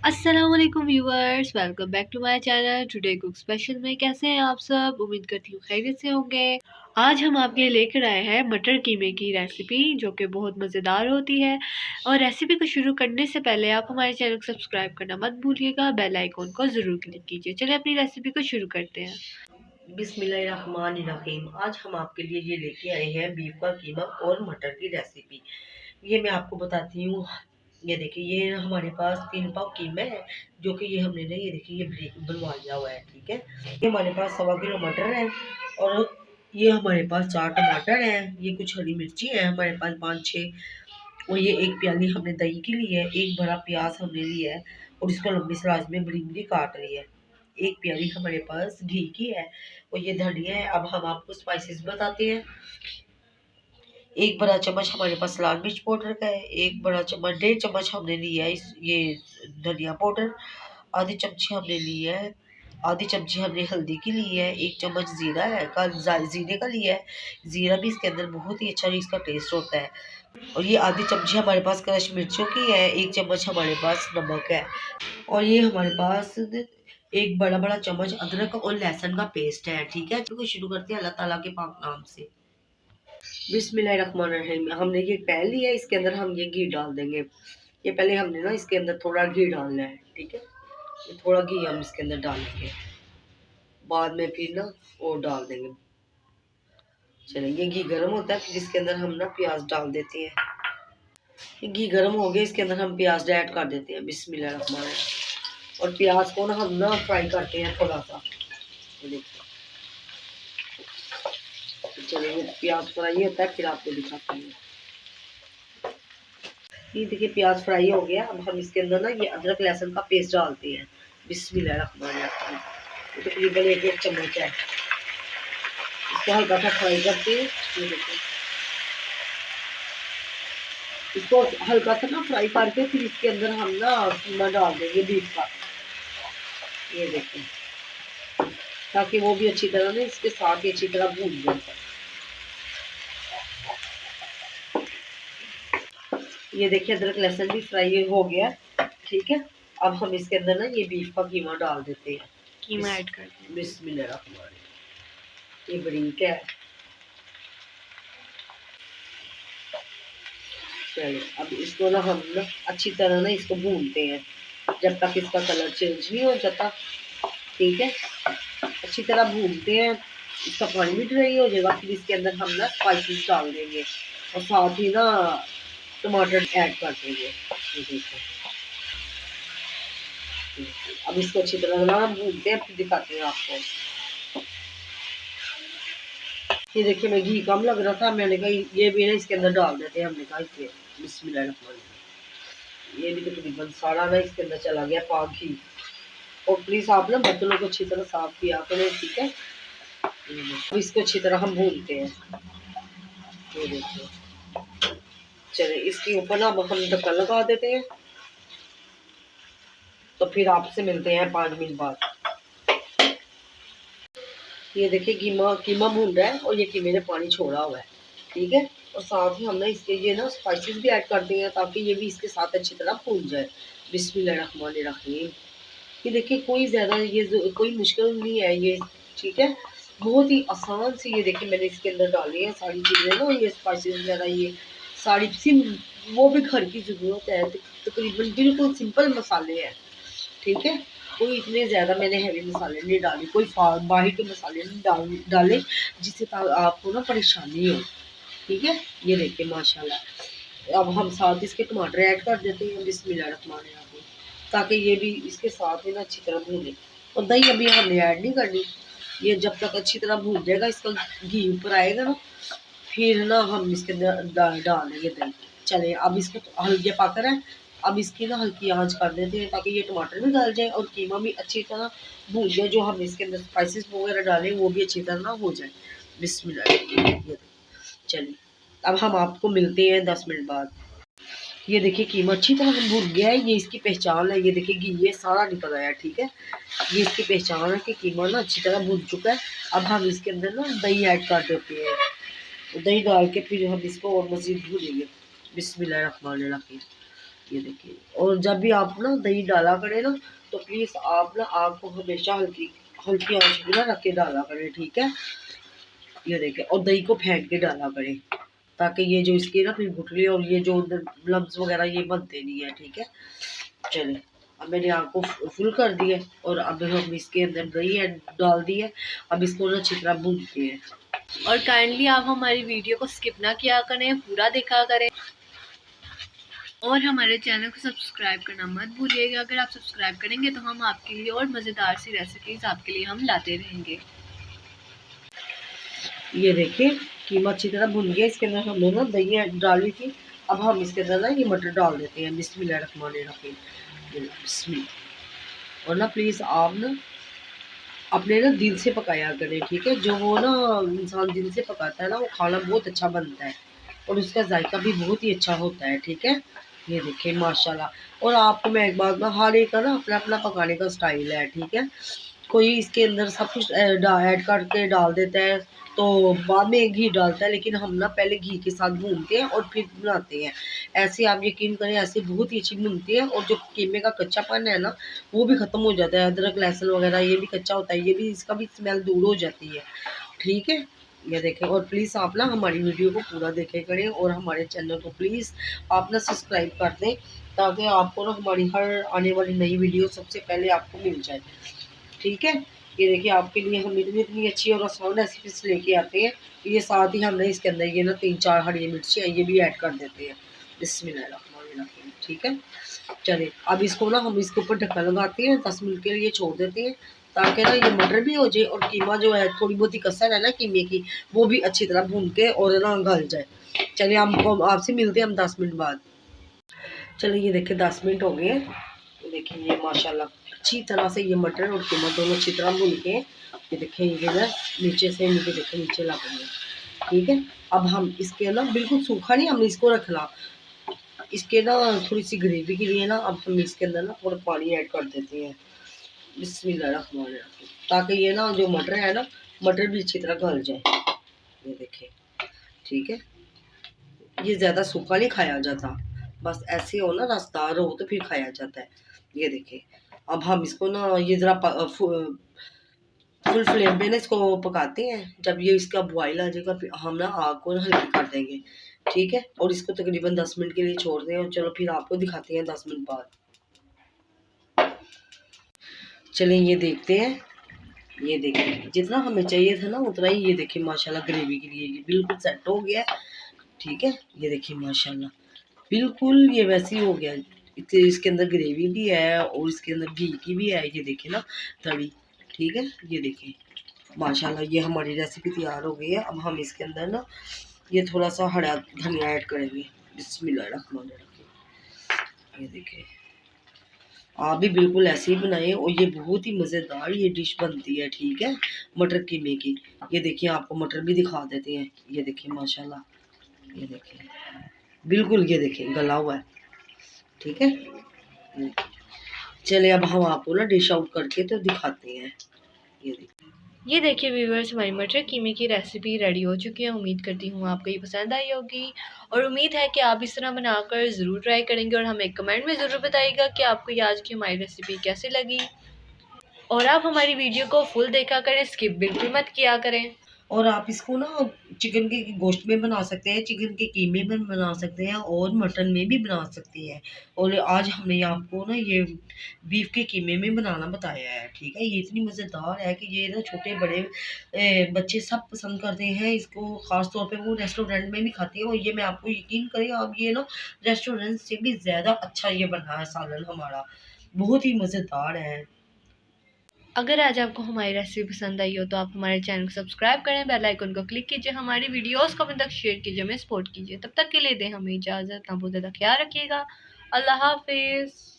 अस्सलाम वालेकुम viewers, welcome back to my channel. Today cook special में कैसे हैं आप सब? उम्मीद करती हूँ खैरियत से होंगे। आज हम आपके लिए लेकर आए हैं मटर कीमे की रेसिपी, जो कि बहुत मज़ेदार होती है। और रेसिपी को शुरू करने से पहले आप हमारे चैनल को सब्सक्राइब करना मत भूलिएगा, बेल आइकॉन को ज़रूर क्लिक कीजिए। चलिए अपनी रेसिपी को शुरू करते हैं। बिस्मिल्लाहिर्रहमानिर्रहीम। आज हम आपके लिए ये लेके आए हैं बीफ का कीमा और मटर की रेसिपी। ये मैं आपको बताती हूँ। ये देखिए, ये हमारे पास 3 पाव कीमा है, जो कि ये हमने ना ये देखिए ये ब्रेक बनवा लिया हुआ है। ठीक है, ये हमारे पास 1.25 किलो मटर है, और ये हमारे पास 4 टमाटर हैं, ये कुछ हरी मिर्ची है हमारे पास 5-6, और ये 1 प्याली हमने दही की ली है, एक बड़ा प्याज हमने लिया है और इसको लंबी स्लाइस में बरीक काट रही है। 1 प्याली हमारे पास घी की है, और ये धनिया है। अब हम आपको स्पाइसेस बताते हैं। 1 बड़ा चम्मच हमारे पास लाल मिर्च पाउडर का है, 1 बड़ा चम्मच 1.5 चम्मच हमने लिया है ये धनिया पाउडर, आधी चमची हमने लिया है, आधी चमची हमने हल्दी की ली है, 1 चम्मच जीरा है जीरे का लिया है। जीरा भी इसके अंदर बहुत ही अच्छा इसका टेस्ट होता है। और ये आधी चमची हमारे पास क्रश मिर्चों की है, 1 चम्मच हमारे पास नमक है, और ये हमारे पास एक बड़ा बड़ा चम्मच अदरक और लहसुन का पेस्ट है। ठीक है, तो शुरू करते हैं अल्लाह ताला के पाक नाम से। बिस्मिल्लाहिर्रहमानिर्रहीम। हमने ये पैन लिया है, इसके अंदर हम ये घी डाल देंगे। ये पहले हमने ना इसके अंदर थोड़ा घी डालना है। ठीक है, ये थोड़ा घी हम इसके अंदर डालेंगे, बाद में फिर ना वो डाल देंगे। चलिए, ये घी गर्म होता है, फिर इसके अंदर हम ना प्याज डाल देते हैं। ये घी गर्म हो गया, इसके अंदर हम प्याज ऐड कर देते हैं। बिस्मिल्लाहिर्रहमानिर्रहीम। और प्याज को ना हम ना फ्राई करते हैं थोड़ा सा। ये देखिए, चलिए प्याज फ्राई होता है फिर आपको दिखाते हैं। ये देखिए, प्याज फ्राई हो गया। अब हम इसके अंदर ना ये अदरक लहसुन का पेस्ट डालते हैं। बिस्मिल्लाहिर्रहमानिर्रहीम। ये तकरीबन 1 चम्मच है। इसको हल्का सा फ्राई करते हैं। ये देखिए, इसको हल्का सा ना फ्राई करके फिर इसके अंदर हम ना कीमा डाल देंगे बीफ का। ये देखिए, ताकि वो भी अच्छी तरह ना इसके साथ ही अच्छी तरह भून जाए। ये देखिए, अदरक लहसुन भी फ्राई हो गया। ठीक है, अब हम इसके अंदर ना ये बीफ का कीमा डाल देते हैं। कीमा ऐड करते हैं। बिस्मिल्लाहिर्रहमानिर्रहीम। ये बरीक है। चलिए, अब इसको ना हम ना अच्छी तरह ना इसको भूनते हैं जब तक इसका कलर चेंज नहीं हो जाता। ठीक है, अच्छी तरह भूनते हैं, इसका पानी भी ड्राई हो जाएगा। फिर इसके अंदर हम ना स्पाइसेस डाल देंगे, और साथ ही ना टमाटर ऐड कर देंगे। ये देखो, अब इसको अच्छी तरह ना भूनते हैं, फिर दिखाते हैं आपको। ये देखिए, मैं घी कम लग रहा था, मैंने कहा ये भी ना इसके अंदर डाल देते हैं। हमने कहा इसलिए बिस्मिल्लाहिर्रहमानिर्रहीम। ये भी तकरीबन सारा ना इसके अंदर चला गया पाक घी। और प्लीज़ आप ना बर्तनों को अच्छी तरह साफ किया करें। ठीक है, अब इसको अच्छी तरह हम भूनते हैं। ये देखिए, चलिए इसके ऊपर ना अब हम ढक्कन लगा देते हैं, तो फिर आपसे मिलते हैं 5 मिनट बाद। ये देखिए, कीमा कीमा भून रहा है, और ये कीमे ने पानी छोड़ा हुआ है। ठीक है, और साथ ही हम ना इसके ये ना स्पाइसेस भी ऐड कर देंगे, ताकि ये भी इसके साथ अच्छी तरह भून जाए। बिस्मिल्लाहिर्रहमानिर्रहीम। ये देखिए, कोई ज़्यादा ये कोई मुश्किल नहीं है ये। ठीक है, बहुत ही आसान से ये देखिए मैंने इसके अंदर डाली है सारी चीज़ें ना, ये स्पाइसेस वगैरह, ये सारी सिम वो भी घर की ज़रूरत है। तकरीबन बिल्कुल सिंपल मसाले हैं। ठीक है, कोई इतने ज़्यादा मैंने हैवी मसाले नहीं डाले, कोई बाहर के मसाले नहीं डाले जिससे आपको ना परेशानी हो। ठीक है, ये देखिए माशाल्लाह। अब हम साथ इसके टमाटर ऐड कर देते हैं। बिस्मिल्लाहिर्रहमानिर्रहीम, ताकि ये भी इसके साथ ही ना अच्छी तरह भूने। और दही अभी हमने ऐड नहीं करनी, ये जब तक अच्छी तरह भून जाएगा, इसका घी ऊपर आएगा ना, फिर ना हम इसके अंदर डाल देंगे दही। चले, अब इसको हल्के पक रहा है, अब इसकी ना हल्की आंच कर देते हैं, ताकि ये टमाटर भी गल जाए और कीमा भी अच्छी तरह भून जाए। जो हम इसके अंदर स्पाइसेस वगैरह डालें वो भी अच्छी तरह ना हो जाए। बिस्मिल्लाह। चलिए, अब हम आपको मिलते हैं 10 मिनट बाद। ये देखिए, कीमा अच्छी तरह भून गया है, ये इसकी पहचान है। ये देखिए, घी ये सारा निकल आया। ठीक है, ये इसकी पहचान है कि कीमा ना अच्छी तरह भून चुका है। अब हम इसके अंदर ना दही ऐड कर देते हैं, दही डाल के फिर हम इसको और मज़ीद भूनेंगे। बिस्मिल्लाहिर्रहमानिर्रहीम। ये देखिए। और जब भी आप ना दही डाला करें ना, तो प्लीज़ आप ना आग को हमेशा हल्की हल्की आंच पे ना रख के डाला करें, ठीक है। ये देखिए, और दही को फेंक के डाला करें, ताकि ये जो इसके ना फिर गुठली और ये जो लम्स वगैरह ये बनते नहीं है, ठीक है। चलिए, अब मैंने आग को फुल कर दिया और अब हम इसके अंदर दही डाल दी है। अब इसको ना अच्छी तरह भूनते हैं। और काइंडली आप हमारी वीडियो को स्किप ना किया करें, पूरा देखा करें और हमारे चैनल को सब्सक्राइब करना मत भूलिएगा। अगर आप सब्सक्राइब करेंगे तो हम आपके लिए और मज़ेदार सी रेसिपीज आपके लिए हम लाते रहेंगे। ये देखिए, कीमा अच्छी तरह भुन गया। इसके अंदर हमने ना दही डाली थी। अब हम इसके अंदर ना ये मटर डाल देते हैं। बिस्मिल्लाहिर्रहमानिर्रहीम। बिस्मिल्लाह। और ना प्लीज़ आप ना अपने ना दिल से पकाया करें, ठीक है। जो वो ना इंसान दिल से पकाता है ना, वो खाना बहुत अच्छा बनता है और उसका जायका भी बहुत ही अच्छा होता है, ठीक है। ये देखिए माशाल्लाह। और आपको मैं एक बात ना, हर एक का ना अपना अपना पकाने का स्टाइल है, ठीक है। कोई इसके अंदर सब कुछ ऐड करके डाल देता है, तो बाद में घी डालता है, लेकिन हम ना पहले घी के साथ भूनते हैं और फिर बनाते हैं। ऐसे आप यकीन करें, ऐसे बहुत ही अच्छी बनती है। और जो कीमे का कच्चापन है ना, वो भी ख़त्म हो जाता है। अदरक लहसुन वगैरह ये भी कच्चा होता है, ये भी इसका भी स्मेल दूर हो जाती है, ठीक है। ये देखें। और प्लीज़ आप ना हमारी वीडियो को पूरा देखे करें और हमारे चैनल को प्लीज़ आप ना सब्सक्राइब कर दें, ताकि आपको ना हमारी हर आने वाली नई वीडियो सबसे पहले आपको मिल जाए, ठीक है। ये देखिए, आपके लिए हम इतनी इतनी अच्छी और आसान रेसिपीज लेके आते हैं। ये साथ ही हमने इसके अंदर ये ना 3-4 हरी मिर्ची ये भी ऐड कर देते हैं। बिस्मिल्लाहिर्रहमानिर्रहीम, ठीक है। चलिए, अब इसको ना हम इसके ऊपर ढक्कन लगाते हैं, 10 मिनट के लिए छोड़ देते हैं, ताकि ना ये मटर भी हो जाए और कीमा जो है थोड़ी बहुत ही कसर है ना कीमे की, वो भी अच्छी तरह भून के और ना गल जाए। चलिए, हम आपसे मिलते हैं हम 10 मिनट बाद। चलिए, ये देखिए 10 मिनट हो गए हैं। देखिए ये माशाल्लाह अच्छी तरह से ये मटर और कीमा दोनों अच्छी तरह भून के, ये देखिए ये ना नीचे से नीचे देखिए नीचे लग रही है, ठीक है। अब हम इसके ना बिल्कुल सूखा नहीं हम इसको रखना, इसके ना थोड़ी सी ग्रेवी के लिए ना अब हम इसके अंदर ना थोड़ा पानी ऐड कर देते हैं। बिस्मिल्लाहिर्रहमानिर्रहीम, ताकि ये ना जो मटर है ना, मटर भी अच्छी तरह गल जाए। ये देखिए, ठीक है। ये ज़्यादा सूखा नहीं खाया जाता, बस ऐसे हो ना रसदार हो तो फिर खाया जाता है। ये देखिए, अब हम इसको ना ये ज़रा फुल फ्लेम पे ना इसको पकाते हैं। जब ये इसका बॉयल आ जाएगा, फिर हम ना आग को ना हल्की कर देंगे, ठीक है। और इसको तकरीबन 10 मिनट के लिए छोड़ दें और चलो फिर आपको दिखाते हैं 10 मिनट बाद। चलें, ये देखते हैं। ये देखिए, जितना हमें चाहिए था ना उतना ही, ये देखिए माशाल्लाह ग्रेवी के लिए ये बिल्कुल सेट हो गया है, ठीक है। ये देखिए माशाल्लाह बिल्कुल ये वैसे ही हो गया। इसके अंदर ग्रेवी भी है और इसके अंदर घी की भी है, ये देखिए ना तड़ी, ठीक है। ये देखिए माशाल्लाह ये हमारी रेसिपी तैयार हो गई है। अब हम इसके अंदर ना ये थोड़ा सा हरा धनिया ऐड करेंगे। बिस्मिल्लाहिर्रहमानिर्रहीम। ये देखिए, आप भी बिल्कुल ऐसे ही बनाएं और ये बहुत ही मज़ेदार ये डिश बनती है, ठीक है, मटर कीमे की। ये देखिए, आपको मटर भी दिखा देते हैं। ये देखिए माशाल्लाह, ये देखिए बिल्कुल, ये देखिए गला हुआ है, ठीक है। चलिए, अब हम आपको ना डिश आउट करके तो दिखाते हैं। ये देखिए व्यूवर्स, हमारी मटर कीमे की रेसिपी रेडी हो चुकी है। उम्मीद करती हूँ आपको ये पसंद आई होगी और उम्मीद है कि आप इस तरह बनाकर ज़रूर ट्राई करेंगे और हमें कमेंट में ज़रूर बताइएगा कि आपको ये आज की हमारी रेसिपी कैसी लगी। और आप हमारी वीडियो को फुल देखा करें, स्किप बिल्कुल मत किया करें। और आप इसको ना चिकन के गोश्त में बना सकते हैं, चिकन के कीमे में बना सकते हैं और मटन में भी बना सकते हैं। और आज हमने आपको ना ये बीफ के कीमे में बनाना बताया है, ठीक है। ये इतनी मज़ेदार है कि ये ना छोटे बड़े बच्चे सब पसंद करते हैं इसको। ख़ास तौर पे वो रेस्टोरेंट में भी खाते हैं और ये मैं आपको यकीन करें, आप ये ना रेस्टोरेंट से भी ज़्यादा अच्छा ये बना है सालन हमारा, बहुत ही मज़ेदार है। अगर आज आपको हमारी रेसिपी पसंद आई हो तो आप हमारे चैनल को सब्सक्राइब करें, बेल आइकन को क्लिक कीजिए, हमारी वीडियोस को अपने तक शेयर कीजिए, हमें सपोर्ट कीजिए। तब तक के लिए दें हमें इजाज़त, ना बहुत ज़्यादा ख्याल रखिएगा। अल्लाह हाफिज़।